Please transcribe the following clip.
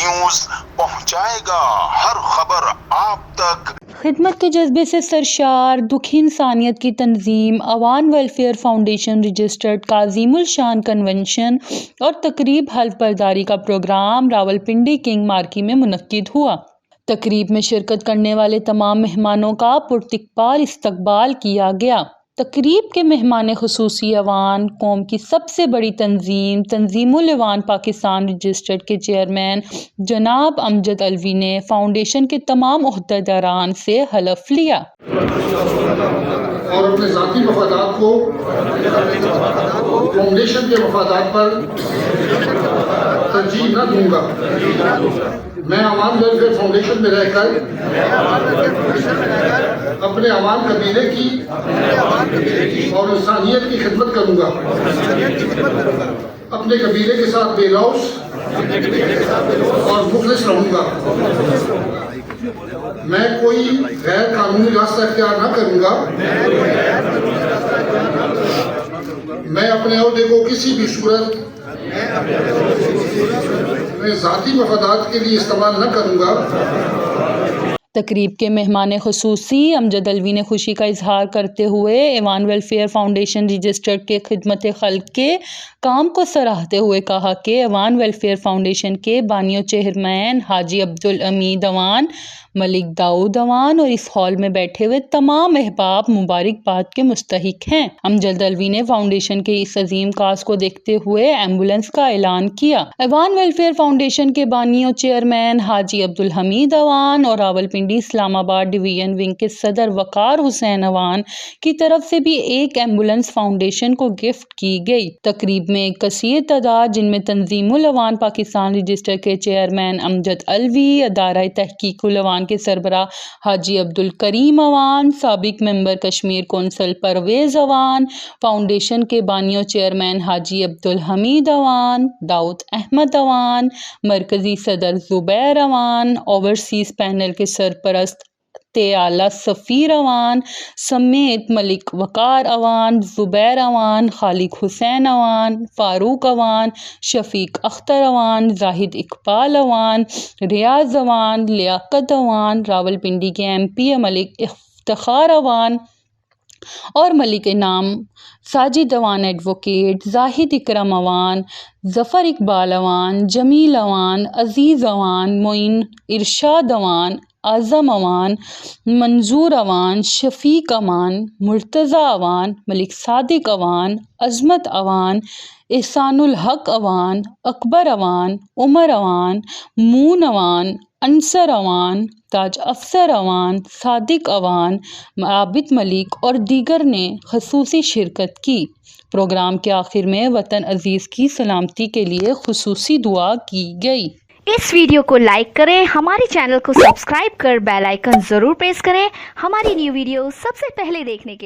News پہنچائے گا ہر خبر آپ تک۔ خدمت کے جذبے سے سرشار دکھی انسانیت کی تنظیم عوان ویلفیئر فاؤنڈیشن رجسٹرڈ کا عظیم الشان کنونشن اور تقریب حلف برداری کا پروگرام راولپنڈی کنگ مارکی میں منعقد ہوا۔ تقریب میں شرکت کرنے والے تمام مہمانوں کا پرتقبال استقبال کیا گیا۔ تقریب کے مہمان خصوصی عوان قوم کی سب سے بڑی تنظیم تنظیم العوان پاکستان رجسٹرڈ کے چیئرمین جناب امجد الوی نے فاؤنڈیشن کے تمام عہدیداران سے حلف لیا۔ اور اپنے ذاتی مفادات کو فاؤنڈیشن کے مفادات پر ترجیح نہ دوں گا۔ میں عوان ویلفیئر فاؤنڈیشن میں رہ کر اپنے عوان قبیلے کی اور انسانیت کی خدمت کروں گا۔ اپنے قبیلے کے ساتھ بے لوث اور مخلص رہوں گا۔ میں کوئی غیر قانونی راستہ اختیار نہ کروں گا۔ میں اپنے عہدے کو کسی بھی صورت میں ذاتی مفادات کے لیے استعمال نہ کروں گا۔ تقریب کے مہمان خصوصی امجد الوی نے خوشی کا اظہار کرتے ہوئے عوان ویلفیئر فاؤنڈیشن رجسٹرڈ کے خدمت خلق کے کام کو سراہتے ہوئے کہا کہ عوان ویلفیئر فاؤنڈیشن کے بانی و چیئرمین حاجی عبدالحمید عوان، ملک داؤد عوان اور اس ہال میں بیٹھے ہوئے تمام احباب مبارکباد کے مستحق ہیں۔ امجد الوی نے فاؤنڈیشن کے اس عظیم کاز کو دیکھتے ہوئے ایمبولینس کا اعلان کیا۔ عوان ویلفیئر فاؤنڈیشن کے بانی و چیئرمین حاجی عبدالحمید عوان اور راولپنڈی اسلام آباد ڈویژن ونگ کے صدر وقار حسین عوان کی طرف سے بھی ایک ایمبولینس فاؤنڈیشن کو گفٹ کی گئی۔ تقریب میں ایک کثیر تعداد جن میں تنظیم العوان پاکستان رجسٹر کے چیئرمین امجد الوی، ادارہ تحقیق العوان کے سربراہ حاجی عبدالکریم عوان، سابق ممبر کشمیر کونسل پرویز عوان، فاؤنڈیشن کے بانی و چیئرمین حاجی عبدالحمید عوان، داؤد احمد عوان، مرکزی صدر زبیر عوان، اوورسیز پینل کے سرپرست اعلیٰ سفیر عوان سمیت ملک وقار عوان، زبیر عوان، خالق حسین عوان، فاروق عوان، شفیق اختر عوان، زاہد اقبال عوان، ریاض عوان، لیاقت عوان، راولپنڈی کے MP ملک افتخار عوان اور ملک انعام ساجد عوان، ایڈوکیٹ زاہد اکرم عوان، ظفر اقبال عوان، جمیل عوان، عزیز عوان، معین ارشاد عوان، اعظم عوان، منظور عوان، شفیق عوان، مرتضی عوان، ملک صادق عوان، عظمت عوان، احسان الحق عوان، اکبر عوان، عمر عوان، مون عوان، انصر عوان، تاج افسر عوان، صادق عوان، عابد ملک اور دیگر نے خصوصی شرکت کی۔ پروگرام کے آخر میں وطن عزیز کی سلامتی کے لیے خصوصی دعا کی گئی۔ اس ویڈیو کو لائک کریں، ہمارے چینل کو سبسکرائب کر بیل آئیکن ضرور پریس کریں ہماری نیو ویڈیو سب سے پہلے دیکھنے کے لیے۔